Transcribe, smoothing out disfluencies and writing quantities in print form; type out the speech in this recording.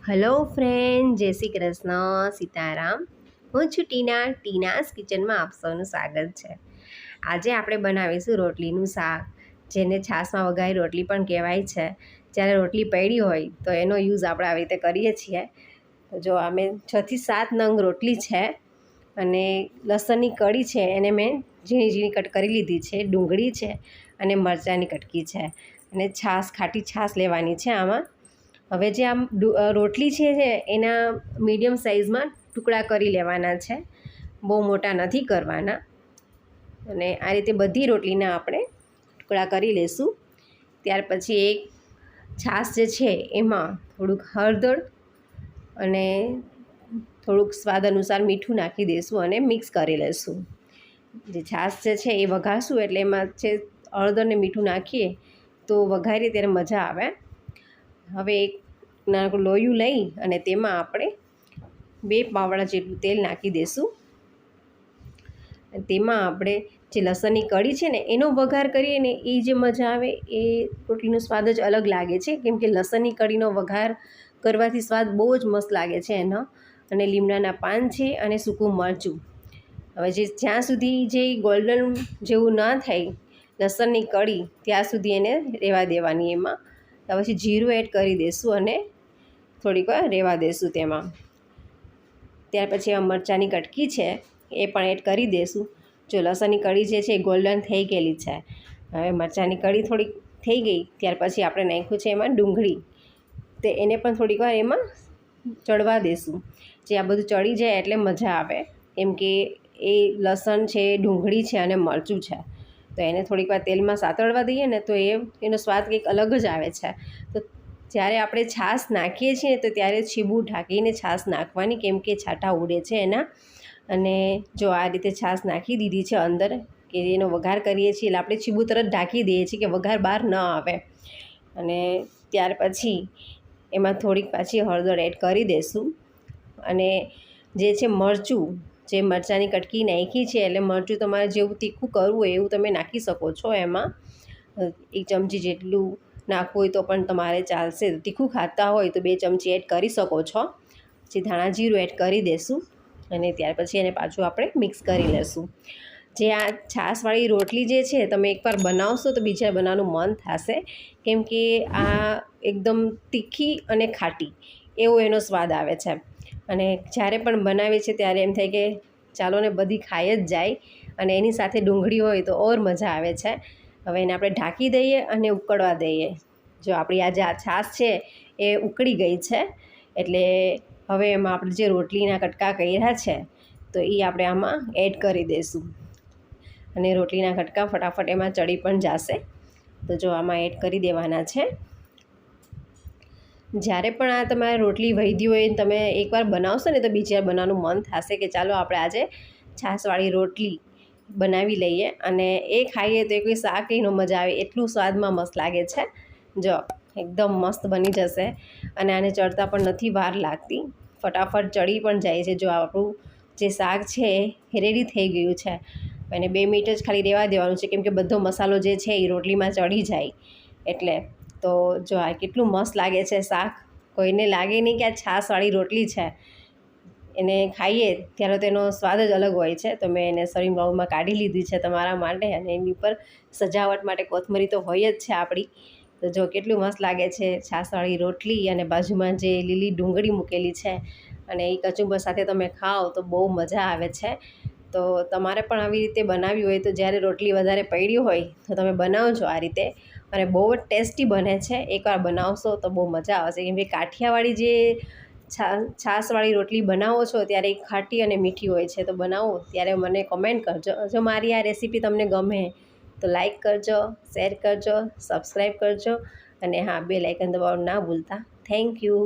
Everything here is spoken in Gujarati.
હલો ફ્રેન્ડ, જય શ્રી કૃષ્ણ, સીતારામ. હું છું ટીનાસ કિચનમાં આપ સૌનું સ્વાગત છે. આજે આપણે બનાવીશું રોટલીનું શાક, જેને છાશમાં વઘારી રોટલી પણ કહેવાય છે. જ્યારે રોટલી પડી હોય તો એનો યુઝ આપણે આવી રીતે કરીએ છીએ. તો જો અમે 6 થી 7 નંગ રોટલી છે અને લસણની કળી છે, એને મેં ઝીણી ઝીણી કટ કરી લીધી છે. ડુંગળી છે અને મરચાંની કટકી છે અને છાશ, ખાટી છાશ લેવાની છે આમાં. હવે જે આમ રોટલી છે એના મીડિયમ સાઇઝમાં ટુકડા કરી લેવાના છે, બહુ મોટા નથી કરવાના. અને આ રીતે બધી રોટલીના આપણે ટુકડા કરી લઈશું. ત્યાર પછી એક છાશ જે છે એમાં થોડુંક હળદર અને થોડુંક સ્વાદ અનુસાર મીઠું નાખી દઈશું અને મિક્સ કરી લઈશું. જે છાશ જે છે એ વઘારશું એટલે એમાં છે હળદર ને મીઠું નાખીએ તો વઘારીએ ત્યારે મજા આવે. હવે એક નાનું લોયું લઈ અને તેમાં આપણે 2 પાવડા જેટલું તેલ નાખી દઈશું. તેમાં આપણે જે લસણની કળી છે ને એનો વઘાર કરીએ ને એ જે મજા આવે, એ રોટલીનો સ્વાદ જ અલગ લાગે છે. કેમ કે લસણની કળીનો વઘાર કરવાથી સ્વાદ બહુ જ મસ્ત લાગે છે એનો. અને લીમડાના પાન છે અને સૂકું મરચું. હવે જ્યાં સુધી જે ગોલ્ડન જેવું ન થાય લસણની કળી, ત્યાં સુધી એને રહેવા દેવાની. એમાં પછી જીરું એડ કરી દઈશું અને થોડીક વાર રહેવા દઈશું તેમાં. ત્યાર પછી આ મરચાંની કટકી છે એ પણ એડ કરી દઈશું. જો લસણની કળી જે છે એ ગોલ્ડન થઈ ગયેલી છે. હવે મરચાંની કળી થોડીક થઈ ગઈ ત્યાર પછી આપણે નાખ્યું છે એમાં ડુંગળી. તે એને પણ થોડીક વાર એમાં ચડવા દઈશું. જે આ બધું ચડી જાય એટલે મજા આવે, કેમ કે એ લસણ છે, ડુંગળી છે અને મરચું છે. તો એને થોડીક વાર તેલમાં સાતળવા દઈએ ને તો એનો સ્વાદ કંઈક અલગ જ આવે છે. તો જ્યારે આપણે છાશ નાખીએ છીએ તો ત્યારે છીબું ઢાંકીને છાશ નાખવાની, કેમ કે છાંટા ઉડે છે એના. અને જો આ રીતે છાશ નાખી દીધી છે અંદર, કે એનો વઘાર કરીએ છીએ એટલે આપણે છીબું તરત ઢાંકી દઈએ છીએ કે વઘાર બહાર ન આવે. અને ત્યાર પછી એમાં થોડીક પાછી હળદર એડ કરી દઈશું. અને જે છે મરચું, જે મરચાંની કટકી નાખી છે એટલે મરચું તમારે જેવું તીખું કરવું હોય એવું તમે નાખી શકો છો. એમાં 1 ચમચી જેટલું નાખવું હોય તો પણ તમારે ચાલશે. તીખું ખાતા હોય તો 2 ચમચી એડ કરી શકો છો. પછી ધાણા જીરું એડ કરી દઈશું અને ત્યાર પછી એને પાછું આપણે મિક્સ કરી લઈશું. જે આ છાશવાળી રોટલી જે છે તમે એકવાર બનાવશો તો બીજા બનાવવાનું મન થશે, કેમ કે આ એકદમ તીખી અને ખાટી એવો એનો સ્વાદ આવે છે. અને જ્યારે પણ બનાવીએ છીએ ત્યારે એમ થાય કે ચાલો ને બધી ખાઈ જ જાય. અને એની સાથે ડુંગળી હોય તો ઓર મજા આવે છે. હવે એને આપણે ઢાંકી દઈએ અને ઉકળવા દઈએ. જો આપણી આ છાશ છે એ ઉકળી ગઈ છે, એટલે હવે એમાં આપણે જે રોટલીના કટકા કર્યા છે તો એ આપણે આમાં એડ કરી દઈશું. અને રોટલીના કટકા ફટાફટ એમાં ચડી પણ જશે. તો જો આમાં એડ કરી દેવાના છે. જ્યારે પણ આ તમારે રોટલી વધી હોય તમે એકવાર બનાવશો ને તો બીજી વાર બનાવવાનું મન થશે કે ચાલો આપણે આજે છાશવાળી રોટલી બનાવી લઈએ. અને એ ખાઈએ તો કોઈ શાક એનો મજા આવે, એટલું સ્વાદમાં મસ્ત લાગે છે. જો એકદમ મસ્ત બની જશે અને આને ચડતા પણ નથી વાર લાગતી, ફટાફટ ચડી પણ જાય છે. જો આપણું જે શાક છે એ રેડી થઈ ગયું છે. અને 2 મિનિટ જ ખાલી રહેવા દેવાનું છે, કેમ કે બધો મસાલો જે છે એ રોટલીમાં ચડી જાય એટલે. તો જો આ કેટલું મસ્ત લાગે છે શાક. કોઈને લાગે નહીં કે આ છાશવાળી રોટલી છે. એને ખાઈએ ત્યારે તેનો સ્વાદ જ અલગ હોય છે. તો મેં એને સર્વિંગ બાઉલમાં કાઢી લીધી છે તમારા માટે. અને એની ઉપર સજાવટ માટે કોથમરી તો હોય જ છે આપણી. તો જો કેટલું મસ્ત લાગે છે છાશવાળી રોટલી, અને બાજુમાં જે લીલી ડુંગળી મૂકેલી છે અને એ કચુંબર સાથે તમે ખાઓ તો બહુ મજા આવે છે. તો તમારે પણ આવી રીતે બનાવી હોય તો જ્યારે રોટલી વધારે પડી હોય તો તમે બનાવજો આ રીતે, અને બહુ જ ટેસ્ટી બને છે. એકવાર બનાવશો તો બહુ મજા આવશે. કેમ કે કાઠિયાવાડી જે છાશવાળી રોટલી બનાવો છો ત્યારે એક ખાટી અને મીઠી હોય છે. તો બનાવો ત્યારે મને કમેન્ટ કરજો. જો મારી આ રેસીપી તમને ગમે તો લાઈક કરજો, શેર કરજો, સબસ્ક્રાઈબ કરજો અને હા, બેલ આઇકન દબાવવાનું ના ભૂલતા. Thank you.